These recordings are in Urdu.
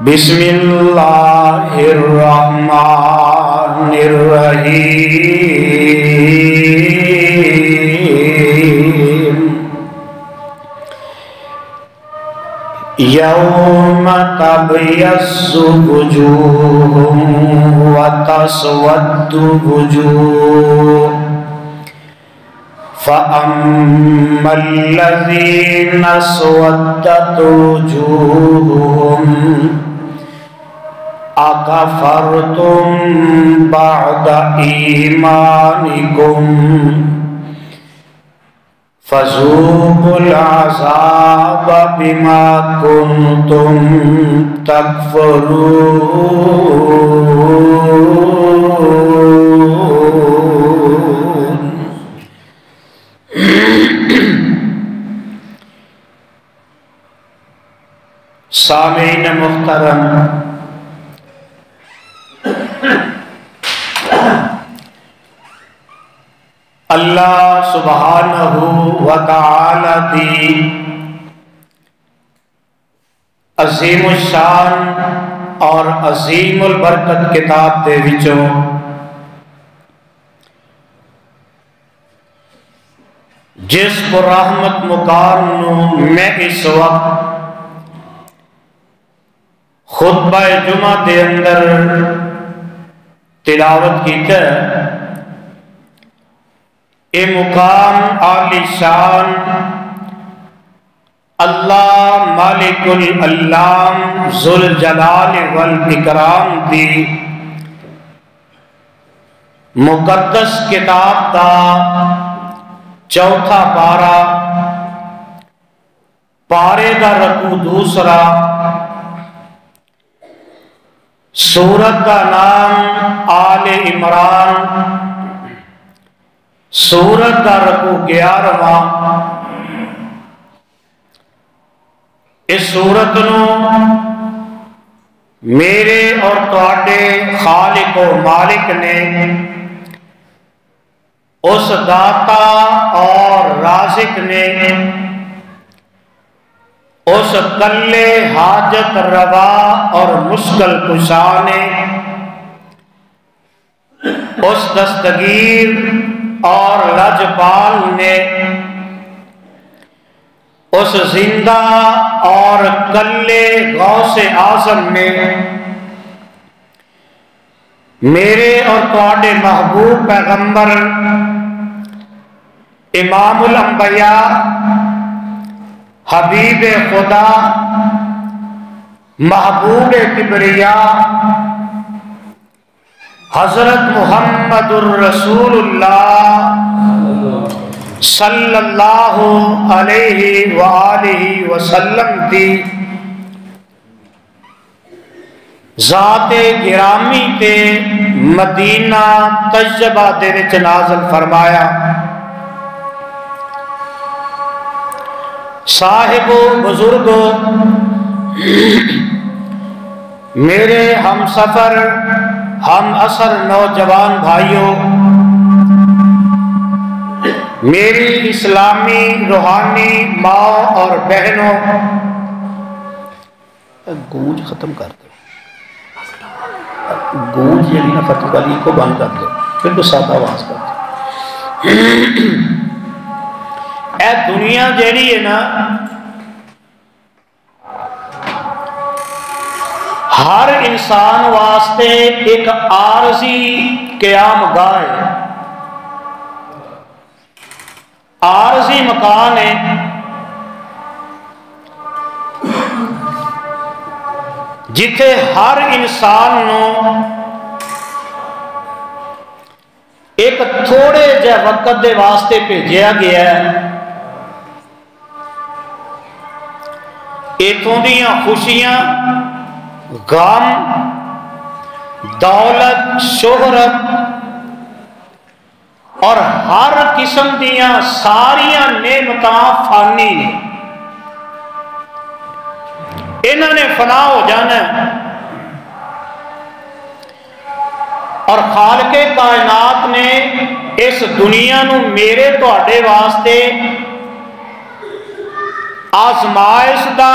بسم اللہ الرحمن الرحیم یوم تبیض وجوہ وتسود وجوہ فَأَمَّا الَّذِينَ اسْوَدَّتْ وُجُوهُهُمْ أَكَفَرْتُمْ بَعْدَ إِيمَانِكُمْ فَذُوقُوا الْعَذَابَ بِمَا كُنتُمْ تَكْفُرُونَ۔ سامعین محترم، اللہ سبحانہ و تعالی دی عظیم الشان اور عظیم البرکت کتاب دے وچوں جس پر رحمت مقام نو میں اس وقت خطبہ جمعہ دے اندر تلاوت کیتا ہے، اے مقام عالی شان اللہ مالک العلام ذوالجلال والاکرام دی مقدس کتاب دا چوتھا پارا، پارے دا رکوع دوسرا، سورت کا نام آل عمران، سورت کا رکوع 11واں۔ اس سورت نو میرے اور تواڈے خالق و مالک نے اس داتا اور رازق نے اس کلے حاجت روا اور مشکل کشا نے اس دستگیر اور لجپال نے اس زندہ اور کلے غوث اعظم نے میرے اور تواڈے محبوب پیغمبر امام الانبیاء حبیب خدا محبوب کبریا حضرت محمد الرسول اللہ صلی اللہ علیہ وآلہ وسلم دی ذات گرامی تے مدینہ طیبہ دے وچ نازل فرمایا۔ صاحبو بزرگو، میرے ہم سفر ہم اثر نوجوان بھائیوں، میری اسلامی روحانی ماں اور بہنوں، گونج ختم کر دو، گونج یہ نہ ختم کر کو بند کر دو، پھر تو سادہ آواز کر دو۔ اے دنیا جیڑی ہے نا، ہر انسان واسطے ایک عارضی قیام گاہ ہے، عارضی مکان ہے۔ جتھے ہر انسان نو ایک تھوڑے جے وقت دے واسطے بھیجیا گیا ہے، ایتھوں دیاں خوشیاں، غم، دولت، شہرت اور ہر قسم دیاں ساریاں نعمتاں فانی نے، انہوں نے فنا ہو جانا ہے، اور خالق کائنات نے اس دنیا نو میرے تواڈے واسطے آزمائش دا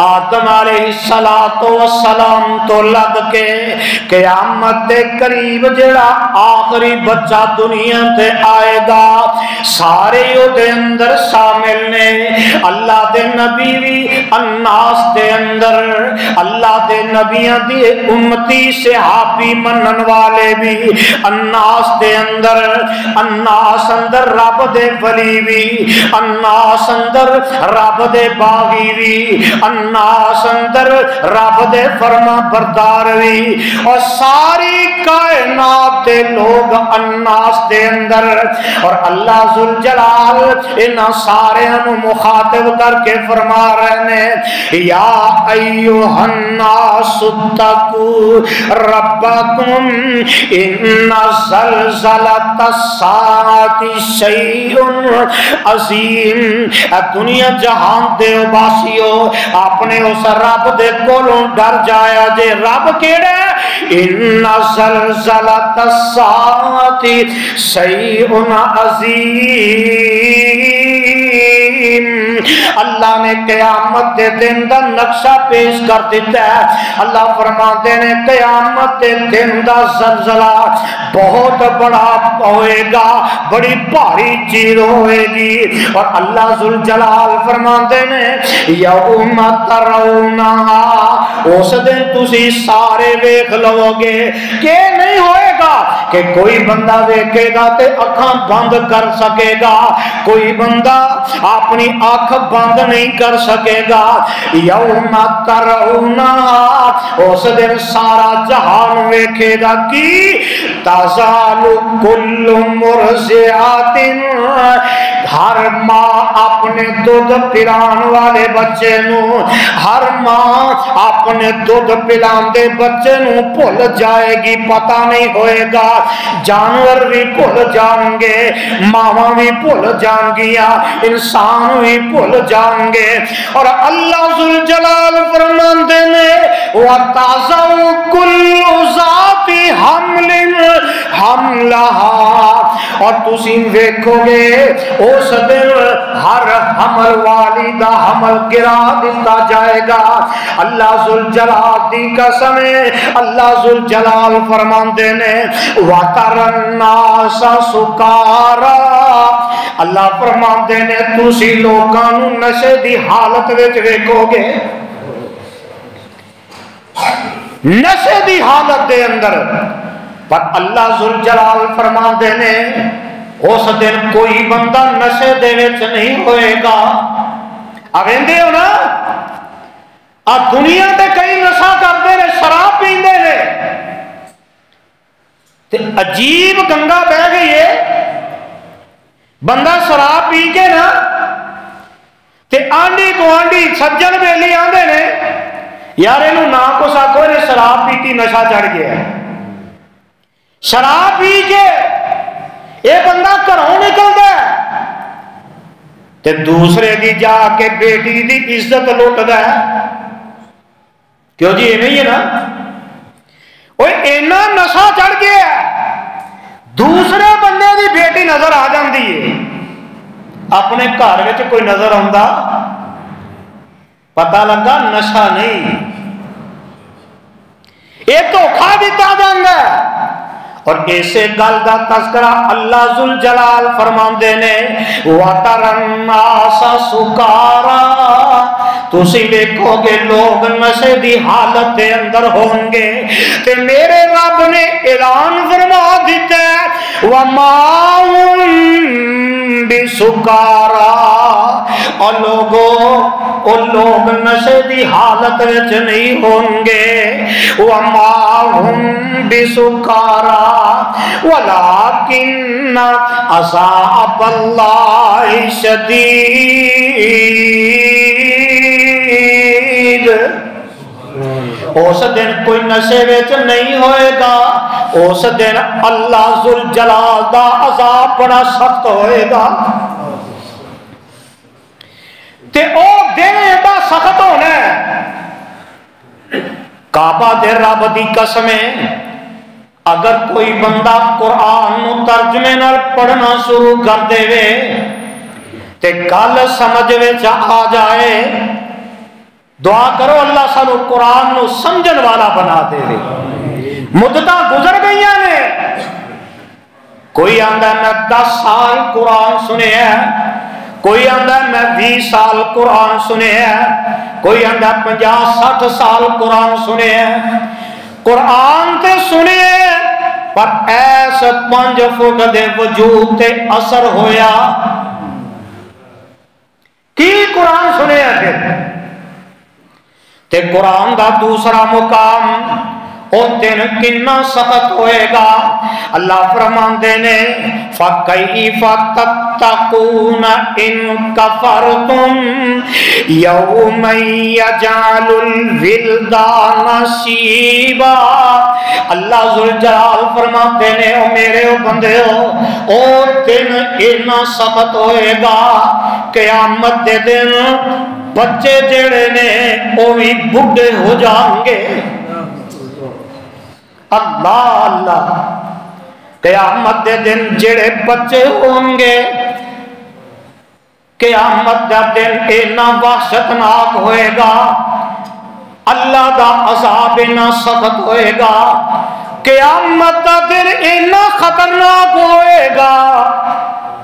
آدم علیہ السلام تو لگ کے قیامت دے قریب جڑا آخری بچہ دنیا تے آئے گا سارے او دے اندر شامل نے اللہ دے نبی بھی الناس دے اندر اللہ دے نبیاں دی امتی صحابی منن والے بھی الناس دے اندر الناس اندر رب دے ولی بھی الناس اندر رب دے باغی بھی الناس اندر رب دے فرما بردار بھی اور ساری کائنات دے لوگ الناس دے اندر اور اللہ ذوالجلال ان سارے مخاطب کر کے فرما رہے ہیں یا ایھا الناس اتقوا ربکم ان زلزلۃ الساعۃ شیء عظیم دنیا جہان دے باسیو اپنے اس رب دے کولوں ڈر جایا جے رب کیڑا ان زلزلۃ الساعۃ شیء عظیم اللہ نے قیامت دے دن دا نقشہ پیش کر دیتا ہے اللہ فرماتے ہیں قیامت دے دن دا زلزلہ بہت بڑا ہوئے گا بڑی بھاری چیز ہوئے گی اور اللہ ذوالجلال فرماتے ہیں یوم ترونہا اس دن تسی سارے ویکھ لو گے کہ نہیں ہوئے گا کہ کوئی بندہ ویکھے گا تے اکھاں بند کر سکے گا کوئی بندہ اپنی آنکھ بند نہیں کر سکے گا یوم ترونہا اس دن سارا جہان ویکھے گا کی تزال کل مرضعۃ ہر ماں اپنے دودھ پلان والے بچے نو ہر ماں اپنے دودھ پلان دے بچے نو بھول جائے گی پتہ نہیں ہوئے گا جانور بھی بھول جان گے ماواں بھی بھول جان گیا انسان بھی بھول جان گے اور اللہ ذوالجلال فرماتے ہیں وَتَضَعُ كُلُّ ذَاتِ حَمْلٍ حَمْلَهَا اور تسی ویکھو گے اس دن ہر حمل والی دا حمل گرا دیتا جائے گا اللہ ذوالجلال دی قسم اللہ ذوالجلال فرماندے نے وَتَرَى النَّاسَ سُكَارَىٰ اللہ فرماندے نے تسی لوکاں نو نشے دی حالت وچ ویکھو گے نشے دی حالت دے اندر پر اللہ ذوالجلال فرماندے نے اس دن کوئی بندہ نشے دے وچ نہیں ہوئے گا آویندے ہو نا آ دنیا تے کئی نشہ کرتے نے شراب پیندے نے تے عجیب گنگا بہ گئی ہے بندہ شراب پی کے نا تے آنڈی گوانڈی سجن بیلی آندے نے یار اینو نہ کو ساکو نے شراب پیتی نشہ چڑھ گیا شراب پی کے یہ بندہ گھروں نکلتا ہے تے دوسرے دی جا کے بیٹی دی عزت لٹدا ہے کیوں جی یہ نہیں ہے نا وہ اینا نشہ چڑھ گیا دوسرے بندے دی بیٹی نظر آ جاندی ہے اپنے گھر وچ کوئی نظر آندا پتہ لگا نشہ نہیں یہ دھوکھا دیتا جاندا ہے اور ایسے گل دا تذکرہ اللہ ذوالجلال فرماندے نے وَتَرَى النَّاسَ سُكَارَىٰ تسی دیکھو گے لوگ نشے دی حالت دے اندر ہوں گے تے میرے رب نے اعلان فرما دیتا ہے وَمَا هُمْ بِسُكَارَىٰ اور لوگ نشے دی حالت وچ نہیں ہوں گے وَمَا هُمْ بِسُكَارَىٰ وَلَٰكِنَّ عَذَابَ اللَّهِ شَدِيدٌ اس دن کوئی نشے وچ نہیں ہوئے گا اس دن اللہ ذوالجلال دا عذاب بڑا سخت ہوئے گا تے او دن ایڈا سخت ہونا ہے کعبہ دے رب دی قسم اگر کوئی بندہ قرآن نو ترجمے نال پڑھنا شروع کر دے وے تے گل سمجھ وچ آ جائے دعا کرو اللہ سانو قرآن نو سمجھن والا بنا دے دے۔ مدتاں گزر گئی نے، کوئی آندا میں 10 سال قرآن سنے ہیں، کوئی آندا میں 20 سال قرآن سنے ہیں، کوئی آندا 50-60 سال قرآن سنے ہیں۔ قرآن تے سنے پر ایس 5 فٹ دے وجود تے اثر ہویا کی قرآن سنے ہیں پھر تے قرآن دا دوسرا مقام او دن کنا سخت ہوئے گا۔ اللہ فرماندے نے فَكَيْفَ تَتَّقُونَ إِن كَفَرْتُمْ يَوْمًا يَجْعَلُ الْوِلْدَانَ شِيبًا۔ اللہ ذوالجلال فرماتے نے او میرے او بندے او دن اتنا سخت ہوئے گا، قیامت دے دن بچے جڑے نے وہ بھی بڈھے ہو جائیں گے۔ اللہ اللہ، قیامت دے دن جڑے بچے ہوں گے، قیامت دا دن اتنا وحشتناک ہوئے گا، اللہ دا عذاب اتنا سخت ہوئے گا، قیامت دا دن اتنا خطرناک ہوئے گا۔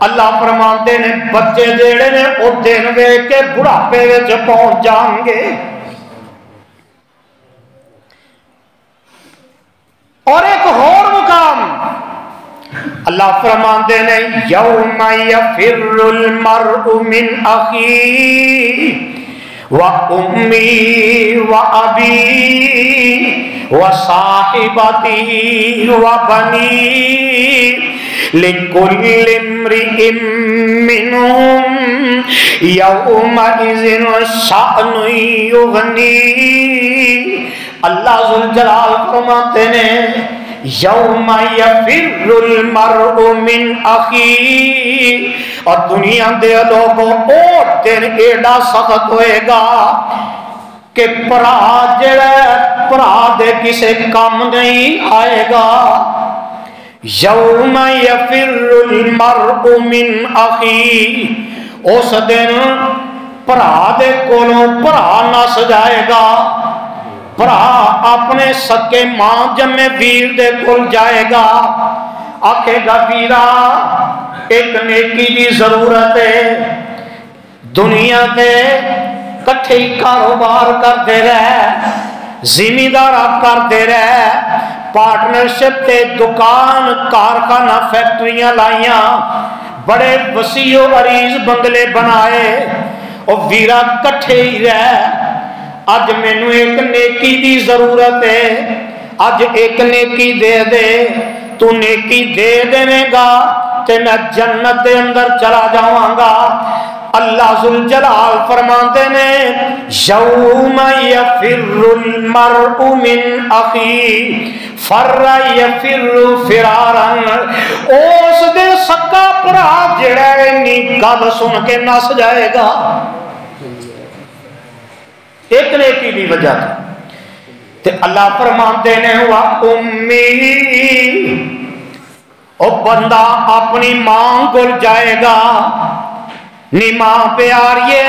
اللہ فرماتے نے بچے جڑے نے او دن ویکھ کے بڑھاپے وچ پہنچ جان گے۔ اور ایک اور مقام اللہ فرماتے نے یوم یفر المرء من اخیہ وَأُمِّي وَأَبِي وَصَاحِبَتِهِ وَبَنِي لِكُلِّ امْرِئٍ مِّنْهُمْ يَوْمَئِذٍ شَأْنٌ يُغْنِيهِ۔ اللہ ذوالجلال فرماتے نے یوم یفر المرء من اخیہ، اور دنیا دے لوگوں او دن ایڈا سخت ہوئے گا کہ پرا جڑا پرا دے کسے کام نہیں آئے گا۔ یوم یفر المرء من اخیہ، اس دن پرا دے کولوں پرا نس جائے گا، پرا اپنے سکے ماں جمے ویر دے کول جائے گا، آکھے گا ویرا ایک نیکی دی ضرورت ہے، دنیا تے کٹھے کاروبار کرتے رہے، زمیندار آپ کرتے رہے، پارٹنرشپ تے دکان کارخانہ فیکٹریاں لائیاں، بڑے وسیع و عریض بنگلے بنائے، اور ویرا کٹھے ہی رہے، آج میں نو ایک نیکی دی ضرورت ہے، آج ایک نیکی دے دے، تو نیکی دے دینے گا تے میں جنت دے اندر چلا جاؤں گا۔ اللہ ذوالجلال فرماتے نے یوم یفر المرء من اخیہ فر یفر فرارا، اس دے سکا پرا جڑا انی گل سن کے نس جائے گا، ایک نیکی دی وجہ تے اللہ فرماتے نے ہوا امی، او بندہ اپنی ماں کو جائے گا، نی ماں پیاریے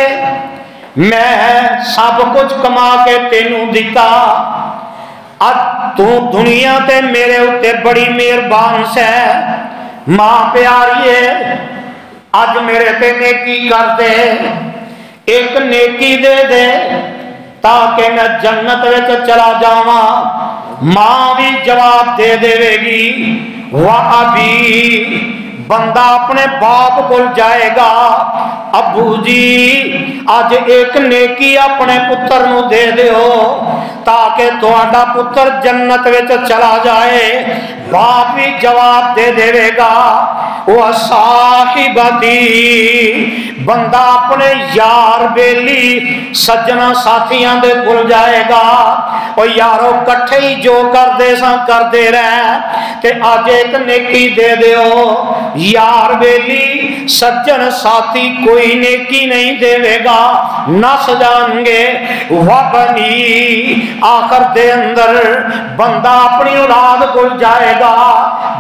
میں سب کچھ کما کے تینوں دیتا، اب تو دنیا تے میرے اتے بڑی مہربان سے، ماں پیاریے آج میرے تے نیکی کر دے، ایک نیکی دے دے تاکہ میں جنت وچ چلا جاواں۔ ماں بھی جواب دے دے گی وَأَبِي، بندہ اپنے باپ کو جائے گا، ابو جی آج ایک نیکی اپنے پتر نو دے دیو تاکہ تہاڈا پتر جنت وچ چلا جائے۔ باپ بھی جواب دے دے گا وَصَاحِبَتِي، بندہ اپنے یار بیلی سجنا ساتھیاں دے بھول جائے گا، اور یارو کٹھے ہی جو کر دے سا کر دے رہے تے آج ایک نیکی دے دیو۔ یار بیلی سجن ساتھی کوئی نیکی نہیں دے گا، نس جان گے۔ وَبَنِي، آخر دے اندر بندہ اپنی اولاد کو جائے گا،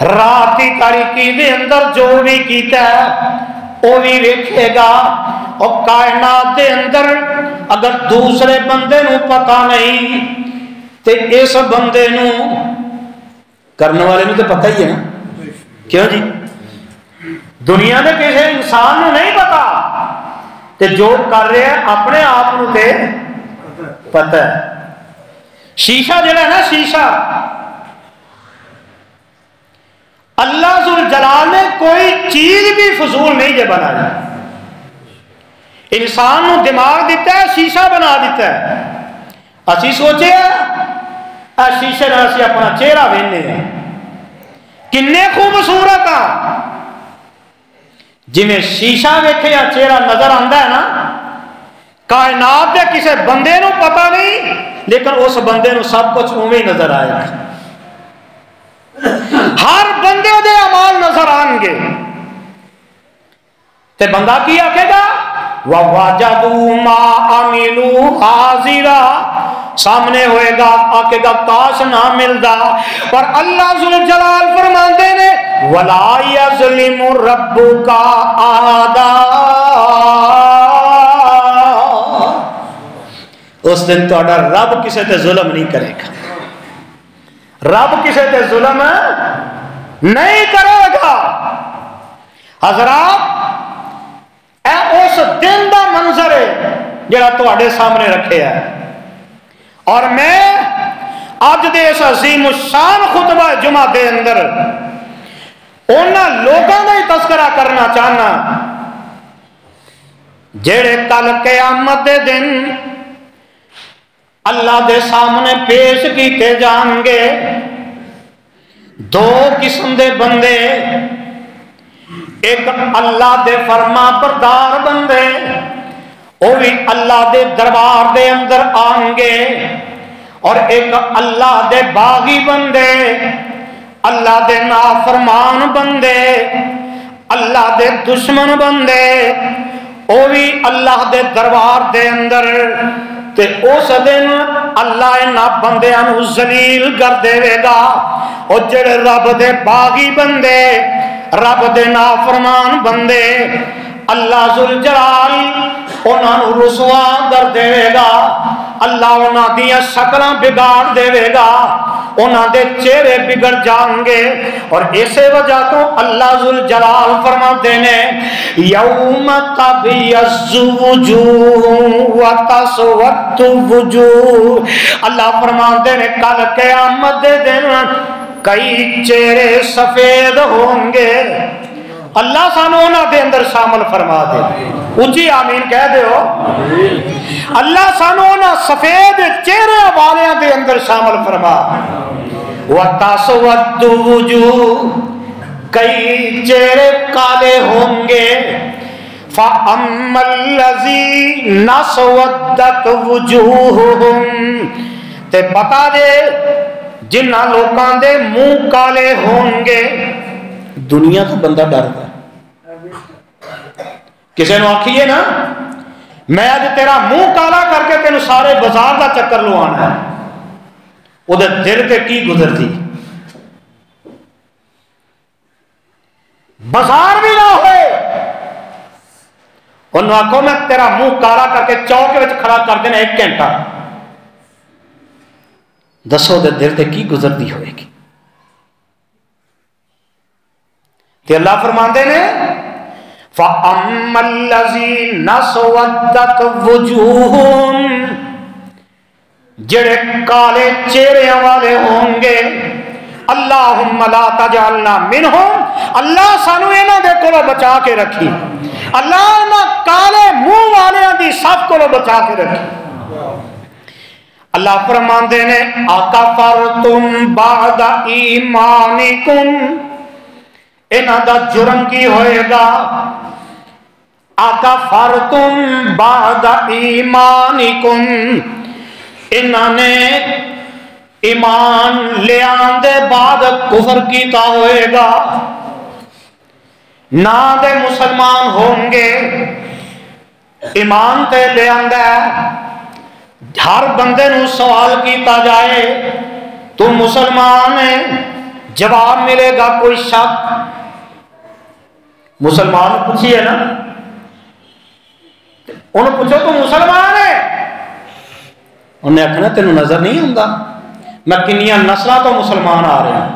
رات کی تاریکی دے اندر جو بھی کیتا ہے وہ بھی ویکھے گا. اور کائنات دے اندر اگر دوسرے بندے نو پتہ نہیں تے اس بندے نو کرنے والے نو تے پتہ ہی ہے نا. کیوں جی؟ دنیا میں کسی انسان نو نہیں پتا تے جو کر رہے ہیں اپنے آپ نو تے پتہ ہے. شیشہ جڑا ہے نا، شیشہ اللہ ذل جلال نے کوئی چیز بھی فضول نہیں جے بنایا. انسان نو دماغ دیتا ہے، شیشہ بنا دیتا ہے. اسی سوچے شیشے نال اسی اپنا چہرہ ویکھنے ہیں کنے خوبصورت آ. جی شیشہ ویکھے یا چہرہ نظر آتا ہے نا، کائنات دے کسے بندے نو پتہ نہیں لیکن اس بندے نو سب کچھ اوویں نظر آئے گا. ہر بندے دے اعمال نظر آن گے تے بندہ کی آکھے گا وَوَجَدُوا مَا عَمِلُوا حَاضِرًا، سامنے ہوئے گا آکھے گا کاش نہ ملدا. پر اللہ ذل جلال فرماندے نے وَلَا يَظْلِمُ رَبُّكَ أَحَدًا، اس دن تہاڈا رب کسے تے ظلم نہیں کرے گا. رب کسے تے ظلم نہیں کرے گا. حضرات اے اس دن دا منظر ہے جڑا تواڈے سامنے رکھے ہے. اور میں اج دے اس عظیم الشان خطبہ جمعہ دے اندر انہاں لوگاں دا ہی تذکرہ کرنا چاہنا جڑے کل قیامت دے دن اللہ دے سامنے پیش کیتے جان گے. دو قسم دے بندے، ایک اللہ دے فرما بردار بندے وہ بھی اللہ دے دربار دے اندر آن گے، اور ایک اللہ دے باغی بندے، اللہ دے نافرمان بندے، اللہ دے دشمن بندے وہ بھی اللہ دے دربار دے اندر. تے اس دن اللہ انہاں بندیاں نو ذلیل کر دے گا. اور جڑے رب دے باغی بندے، رب دے نافرمان بندے، اللہ ذل جلال انہاں نو رسوا کر دے گا. اللہ انہاں دیاں شکلاں بگاڑ دے گا، انہاں دے چہرے بگڑ جان گے. اور اسی وجہ تو اللہ ذل جلال فرماتے ہیں یوم تبیض وجوہ وتسود وجوہ. اللہ فرماتے ہیں کل قیامت دے دن کئی چہرے سفید ہوں گے. اللہ سانو انہاں دے اندر شامل فرما دے. اونچی آمین کہہ دیو. اللہ سانو انہاں سفید چہرے والیاں دے اندر شامل فرما. وَتَسْوَدُّ وُجُوهٌ، کئی چہرے کالے ہوں گے. فَأَمَّا الَّذِينَ اسْوَدَّتْ وُجُوهُهُمْ، تے بتا دے جنہ لوکاں دے منہ کالے ہوں گے. دنیا تو بندہ ڈرتا ہے. کسی نے آکھیے نا میں اج تیرا منہ کالا کر کے تینوں سارے بازار کا چکر لوانا ہے، وہ دل تے کی گزرتی. بازار بھی نہ ہوئے انہوں آکھو میں تیرا منہ کالا کر کے چوک وچ کھڑا کر دینا 1 گھنٹہ، دسو دل تے کی گزرتی ہوئے گی. تے اللہ فرماندے نے فَأَمَّا الَّذِينَ اسْوَدَّتْ وُجُوهُهُمْ، جڑے کالے چہرے والے ہوں گے. اللہم لا تجعلنا منہم، اللہ سانو انہاں دے کولوں بچا کے رکھی. اللہ انہاں کالے منہ والیاں دی سب کولوں بچا کے رکھی. اللہ فرماندے نے اکفرتم بعد ایمانکم، انہاں دا جرم کی ہوئے گا. اکفرتم بعد ایمانکم، انہاں نے ایمان لے آندے بعد کفر کیتا ہوئے گا. نہ دے مسلمان ہوں گے، ایمان تے لے آندے. ہر بندے نو سوال کیتا جائے تو مسلمان ہے، جواب ملے گا کوئی شک؟ مسلمان پوچھیے نا، انہوں پوچھو تو مسلمان ہے، انہیں آخنا تینوں نظر نہیں ہوندا میں کنیاں نسلوں تو مسلمان آ رہے ہیں۔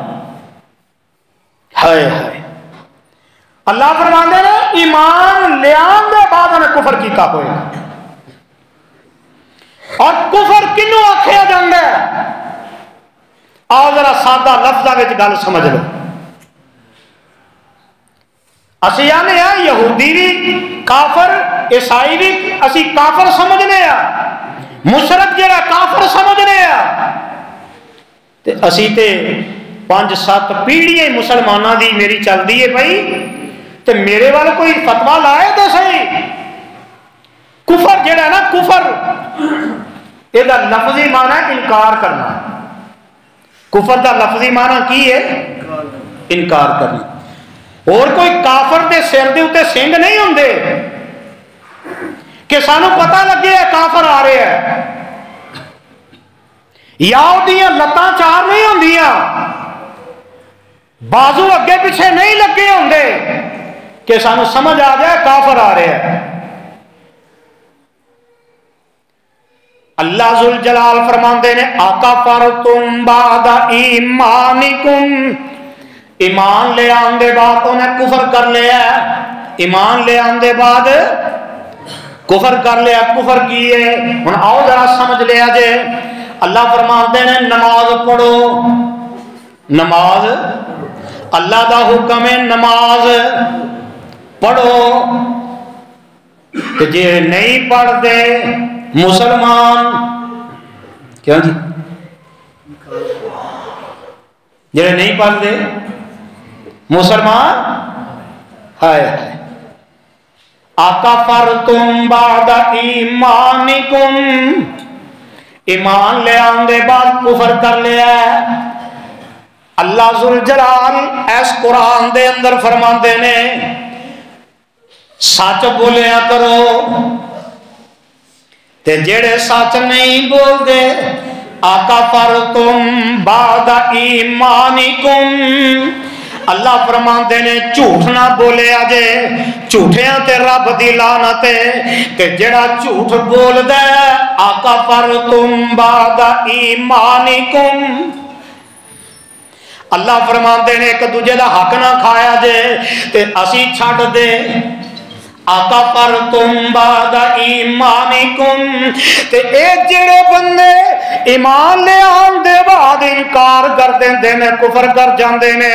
ہائے ہائے، اللہ فرماندے نے ایمان لیان دے بعد انہیں کفر کیتا ہوئے گا۔ اور کفر کنوں آکھیا جاندا ہے؟ آؤ ذرا سادہ لفظاں وچ گل سمجھ لو۔ اسی آنے ہیں یہودی بھی کافر، عیسائی بھی اسی کافر سمجھنے ہیں، مشرک جڑا کافر سمجھنے ہیں، تے اسی تے 5-7 پیڑھیاں مسلمانوں دی میری چل دی ہے بھائی، تے میرے وال کوئی فتوا لائے تو صحیح۔ کفر جڑا ہے نا، کفر یہ لفظی معنی ہے انکار کرنا۔ کفر دا لفظی معنی کی ہے؟ انکار کرنا۔ اور کوئی کافر دے سر دے اوتے سنگ نہیں ہوندے کہ سانو پتہ لگے کافر آ رہے ہیں، یا اودیاں لتاں چار نہیں ہوندیاں، بازو اگے پیچھے نہیں لگے ہوندے کہ سانو سمجھ آ جائے کافر آ رہے ہیں۔ اللہ ذوالجلال فرماندے نے اکفرتم بعد ایمانکم، ایمان لے آندے بعد انہیں کفر کر لیا، ایمان لے آندے بعد کفر کر لیا، کفر کیے۔ ہن آؤ ذرا سمجھ لیا جے، اللہ فرماندے نے نماز پڑھو، نماز اللہ دا حکم ہے، نماز پڑھو، کہ جے نہیں پڑھ دے مسلمان کیا جی، جے نہیں پڑھ دے مسلمان، ہائے اکفرتم بعد ایمانکم، ایمان لے آندے بعد کفر کر لیا ہے۔ اللہ ذوالجلال اس قرآن دے اندر فرماندے نے سچ بولیا کرو، تے جڑے سچ نہیں بول دے اکفرتم بعد ایمانکم، اللہ فرماندے نے جھوٹ نہ بولیا جے، جھوٹیاں تے رب دی لعنت ہے کہ جڑا جھوٹ بول دے اکفرتم بعد ایمانکم، اللہ فرماندے نے ایک دوجے دا حق نہ کھایا جے تے اسی چھڈ دے اکفرتم بعد ایمانکم، تے اے جڑے بندے ایمان لے آن دے بعد انکار کر دیندے نے، کفر کر جاندے نے،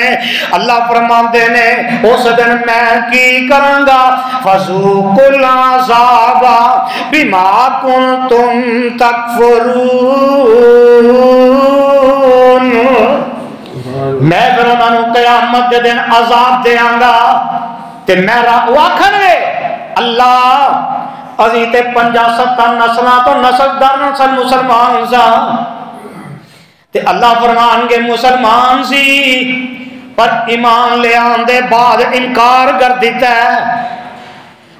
اللہ فرماندے نے اس دن میں کی کراں گا فذوقوا العذاب بما کنتم تکفرون، میں پھر انہاں نوں قیامت دے دن عذاب دیاں گا، تے میرا آکھن گے اللہ ازی تے 50-70 نسلاں تو نسل در نسل مسلمان سا، تے اللہ فرمان گے مسلمان سی پر ایمان لے آندے بعد انکار کر دیتا ہے،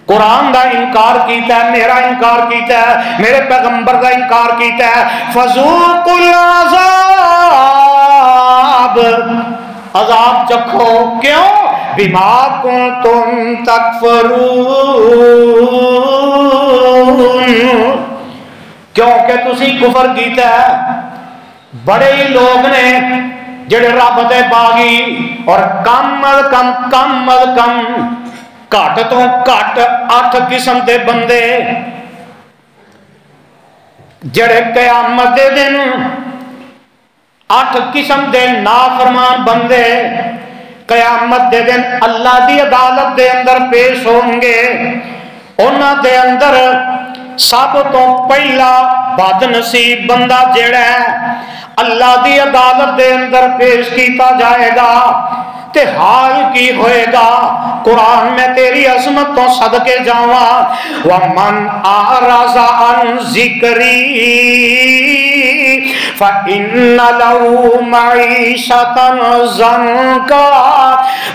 قرآن دا انکار کیتا ہے، میرا انکار کیتا ہے، میرے پیغمبر دا انکار کیتا ہے، فذوقوا العذاب، عذاب چکھو، کیوں؟ بما کنتم تکفرون، کیونکہ تسی کفر کیتا ہے۔ بڑے ہی لوگ نے جڑے رب دے باغی اور کم از کم گھٹ تو گھٹ 8 قسم دے بندے جڑے قیامت دے دن 8 قسم دے نافرمان بندے قیامت دے دن اللہ دی عدالت دے اندر پیش ہوں گے۔ انہاں دے اندر سب تو پہلا بد نصیب بندہ جڑا ہے اللہ دی عدالت دے اندر پیش کیتا جائے گا تے حال کی ہوئے گا، قرآن میں تیری عظمت تو صدقے جاواں، وَمَنْ أَعْرَضَ عَنْ ذِكْرِي فَإِنَّ لَهُ مَعِيشَةً ضَنْكًا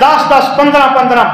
10-10, 15-15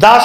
10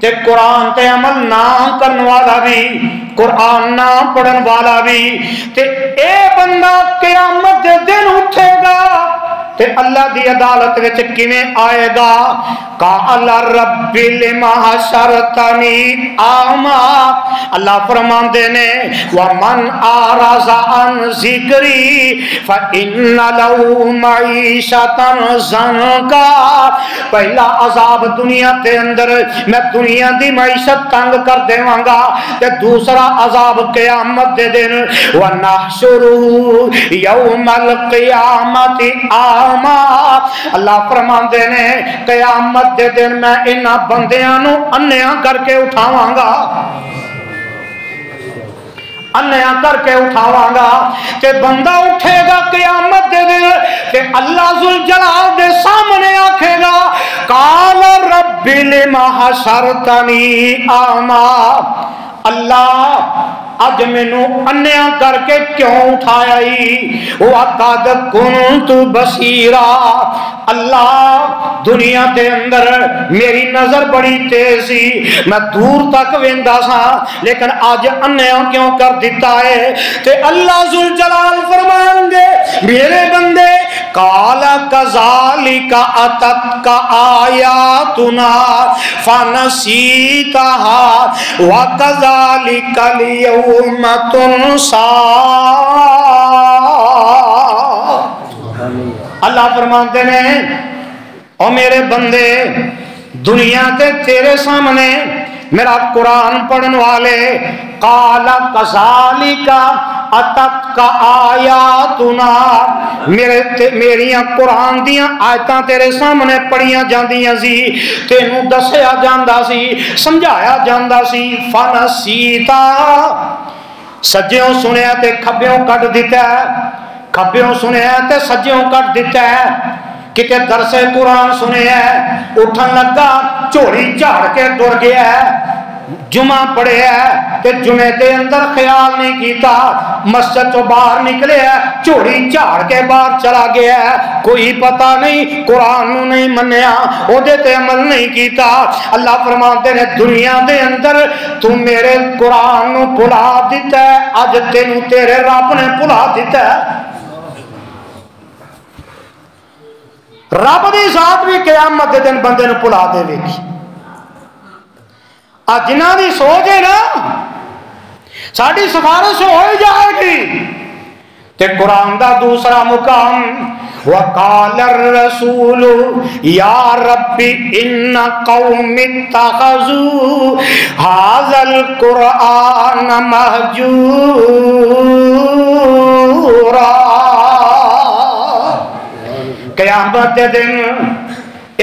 تے قرآن تے عمل نہ کرن والا بھی، قرآن نہ پڑھن والا بھی، تے اے بندہ قیامت دے دن اٹھے گا تے اللہ دی عدالت وچ کیویں آئے گا؟ قال رب لما حشرتنی اعما، اللہ فرماندے نے ومن اعرض عن ذکری فإن له معیشۃ ضنکا، پہلا عذاب دنیا تے اندر میں دنیا دی معیشت تنگ کر دیواں گا، تے دوسرا عذاب قیامت دے دن ونحشرہ یوم القیامت اعما، اللہ فرماندے نے قیامت دے دن میں انہاں بندیاں نو انیاں کر کے اٹھاواں گا، انیاں کر کے اٹھاواں گا، تے بندہ اٹھے گا قیامت دے دن تے اللہ ذوالجلال دے سامنے آکھے گا قال رب لما حشرتنی اعما، اللہ اج مینو انیاں کر کے کیوں اٹھایا ہی؟ وقد کنت بصیرا، اللہ دنیا دے اندر میری نظر بڑی تیز سی، میں دور تک ویندا سا، لیکن اج انیاں کیوں کر دیتا ہے؟ تے اللہ ذوالجلال فرمان گے میرے بندے قال کذالک اتتک آیاتنا فنسیتها وکذالک اليوم تنسا، اللہ فرماتے ہیں او میرے بندے دنیا تے تیرے سامنے میرا قرآن پڑھن والے قال کذالک اتتک آیاتنا، میریاں قرآن دیاں آیتاں تیرے سامنے پڑھیاں جاندیاں سی، تینوں دسیا جاندا سی، سمجھایا جاندا سی، فنسیتا، سجیوں سنیا تے کھبیوں کٹ دیتا ہے، کھبیوں سنیا تے سجیوں کٹ دیتا ہے، کتے درس قرآن سنے ہے اٹھن لگا چوڑی جھاڑ کے ٹر گیا ہے، جمعہ پڑھے ہے تے جمعے دے اندر خیال نہیں کیتا، مسجد تو باہر نکلے ہے چوڑی جھاڑ کے باہر چلا گیا ہے، کوئی پتہ نہیں، قرآن نو نہیں منیا، او دے تے عمل نہیں کیتا۔ اللہ فرماتے ہیں دنیا دے اندر تو میرے قرآن نو بھلا دیتا ہے، اج تینوں تیرے رب نے بھلا دیتا ہے۔ رب دی ذات بھی قیامت دے دن بندے نو بھلا دے گی، جنہ دی سوچ ہے نا ساری سفارش ہو ہی جائے گی۔ تے قرآن دا دوسرا مقام وقال الرسول یا رب ان قوم اتخذوا هذا القرآن مہجورا، قیامت دے دن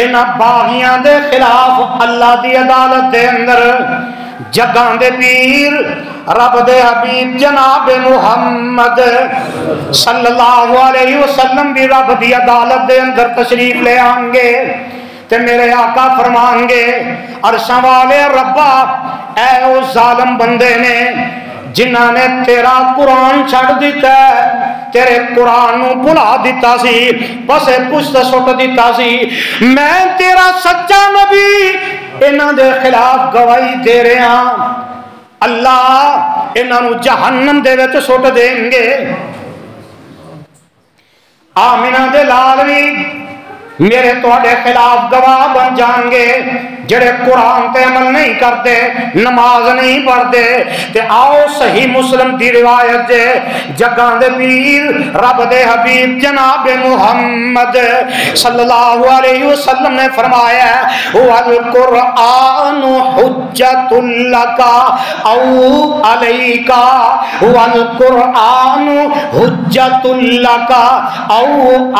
ان باغیاں دے خلاف اللہ دی عدالت دے اندر جگاں دے پیر رب دے حبیب جناب محمد صلی اللہ علیہ وسلم بھی رب دی عدالت دے اندر تشریف لے آئیں گے، تے میرے آقا فرمان گے عرشاں والے ربا اے او ظالم بندے نے جنہاں نے تیرا قرآن چھڑ دیتا ہے، تیرے قرآن نو بھلا دیتا سی، پسے پشت سٹ دیتا سی، میں تیرا سچا نبی انہاں دے خلاف گواہی دے رہے ہاں، اللہ انہاں نو جہنم دے وچ سٹ دیں گے۔ آمینہ دے لال بھی میرے تواڈے خلاف گواہ بن جان گے، جڑے قرآن تے عمل نہیں کرتے، نماز نہیں پڑھتے، تے آؤ صحیح مسلم دی روایت دے جگاں دے پیر رب دے حبیب جناب محمد صلی اللہ علیہ وسلم نے فرمایا والقرآن حجت لک او علیک، والقرآن حجت لک او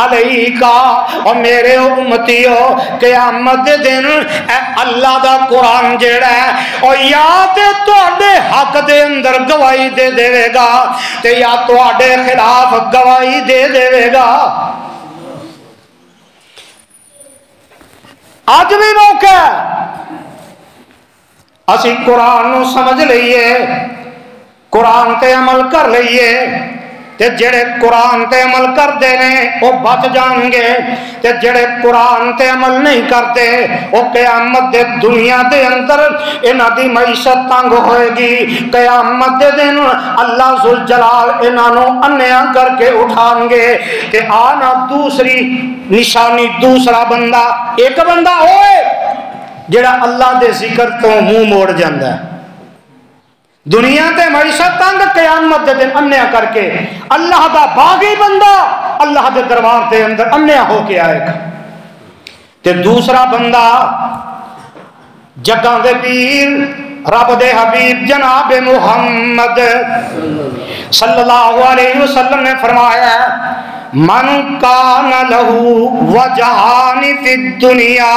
علیک، اور میرے امتیو قیامت دن اے اللہ دا قرآن جیڑا ہے اور یا تے تواڈے حق دے اندر گواہی دے دے گا تے یا تواڈے خلاف گواہی دے دے گا۔ آج بھی موقع اسی قرآن نو سمجھ لئیے، قرآن تے عمل کر لئیے، تے جڑے قرآن تے عمل کردے نے وہ بچ جان گے تے جڑے قرآن تے عمل نہیں کرتے وہ قیامت دے دنیا دے اندر انہاں دی معیشت تنگ ہوئے گی. قیامت دے دن اللہ ذوالجلال انہاں نو انیا کر کے اٹھان گے. تے آنا دوسری نشانی دوسرا بندہ ایک بندہ ہوئے جڑا اللہ دے ذکر تو منہ موڑ جاندا ہے. دنیا تے معیشت تنگ قیامت دے دن انیا کر کے اللہ دا باغی بندہ اللہ دے دربار دے اندر انیا ہو کے آئے گا. تے دوسرا بندہ جگہ دے پیر رب دے حبیب جناب محمد صلی اللہ علیہ وسلم نے فرمایا من کان لہو وجہان فی الدنیا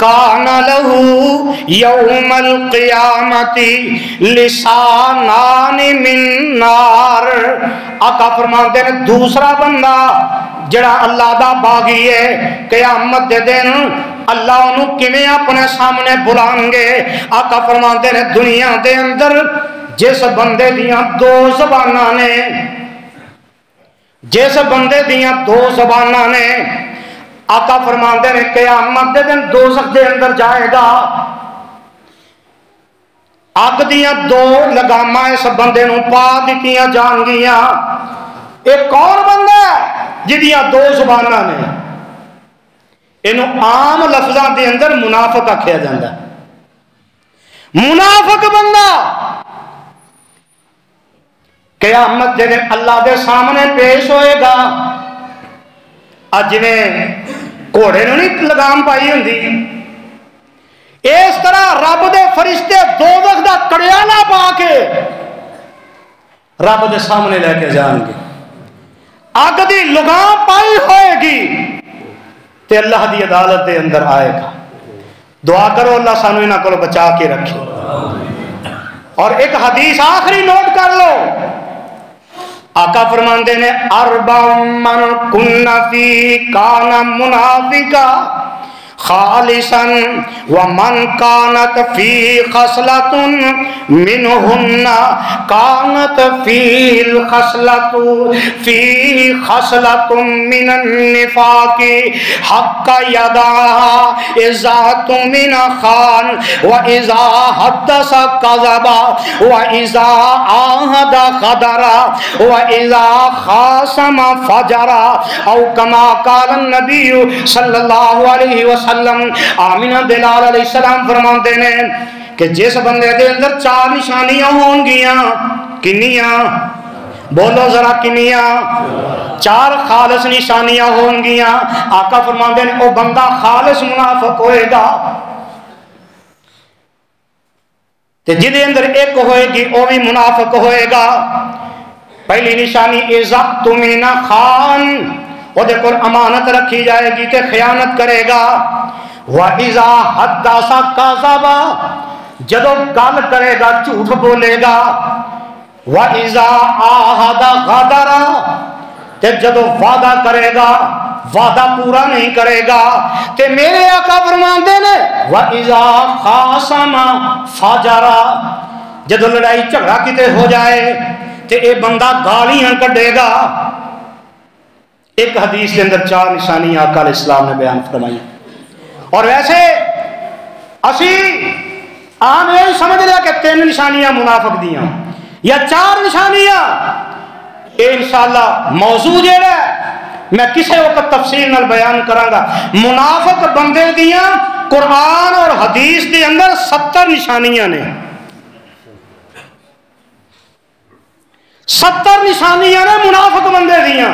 کان لہو یوم القیامت لسانان من نار. آقا فرماتے ہیں دوسرا بندہ جڑا اللہ دا باغی ہے قیامت دے دن اللہ انہوں کیویں اپنے سامنے بلان گے. آقا فرماتے ہیں دنیا دے اندر جس بندے دیاں دو زباناں نے جس بندے دیاں دو زباناں نے آقا فرماتے ہیں قیامت دے دن دوزخ دے اندر جائے گا. اگ دیاں دو لگاماں اس بندے نو پا دتیاں جان گیاں. ایک کون بندہ ہے جدیاں دو زباناں نے انہوں عام لفظاں دے اندر منافق آکھیا جاندا. منافق بندہ قیامت دے دن اللہ دے سامنے پیش ہوئے گا. اج نے گھوڑے نو نہیں لگام پائی ہوندی اس طرح رب دے فرشتے دوزخ دا کڑیالا پا کے رب دے سامنے لے کے جان گے. اگ دی لگام پائی ہوئے گی تے اللہ دی عدالت دے اندر آئے گا. دعا کرو اللہ سانو انہاں کو بچا کے رکھے. اور ایک حدیث آخری نوٹ کر لو. آقا فرماندے نے اربع من کن فی کان منافقا خالصا ومن كانت في خصلة منهن كانت في خصلة من النفاق حق يدعها إذا تؤمن خان وإذا حدث كذب وإذا عاهد غدر وإذا خاصم فجر أو كما قال النبي صلى الله عليه وسلم. آمینہ بلال علیہ السلام فرماتے ہیں کہ جس بندے دے اندر چار نشانیاں ہون گیاں کنیاں بولو ذرا کنیاں چار خالص نشانیاں ہون گیاں. آقا فرماتے ہیں او بندہ خالص منافق ہوئے گا. تے جدے اندر ایک ہوئے گی او بھی منافق ہوئے گا. پہلی نشانی اذا تؤمن خان وہ دیکھو امانت رکھی جائے گی تے خیانت کرے گا. وَإِذَا حَدَّثَ كَذَبَ جدو گل کرے گا جھوٹ بولے گا. وَإِذَا عَاهَدَ غَدَرَ تے جدو وعدہ کرے گا وعدہ پورا نہیں کرے گا. تے میرے آقا فرماندے نے وَإِذَا خَاصَمَ فَجَرَ جدو لڑائی جھگڑا کتے ہو جائے تے اے بندہ گالیاں کڈے گا. ایک حدیث کے اندر چار نشانیاں آقا علیہ السلام نے بیان فرمائی. اور ویسے اسی عام یہ سمجھ لیا کہ تین نشانیاں منافق دیاں یا چار نشانیاں. اے انشاءاللہ موضوع جیڑا ہے میں کسے وقت تفصیل نال بیان کراں گا. منافق بندے دیاں قرآن اور حدیث دے اندر 70 نشانیاں نے. 70 نشانیاں نے منافق بندے دیاں.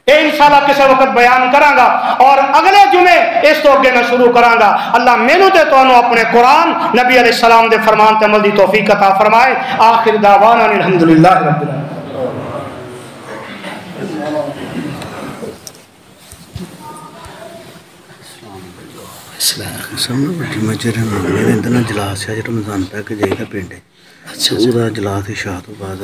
اے انشاءاللہ کسی وقت بیان کراں گا اور اگلے جمعے اس تو اگے میں شروع کراں گا. اللہ مینوں تے تانوں اپنے قرآن نبی علیہ السلام دے فرمان تے عمل دی توفیق عطا فرمائے. آخر دعوانا الحمدللہ رب العالمین. جلاس ہے رمضان تک جائے گا پنڈ. اچھا جلاس شاہ تو بعد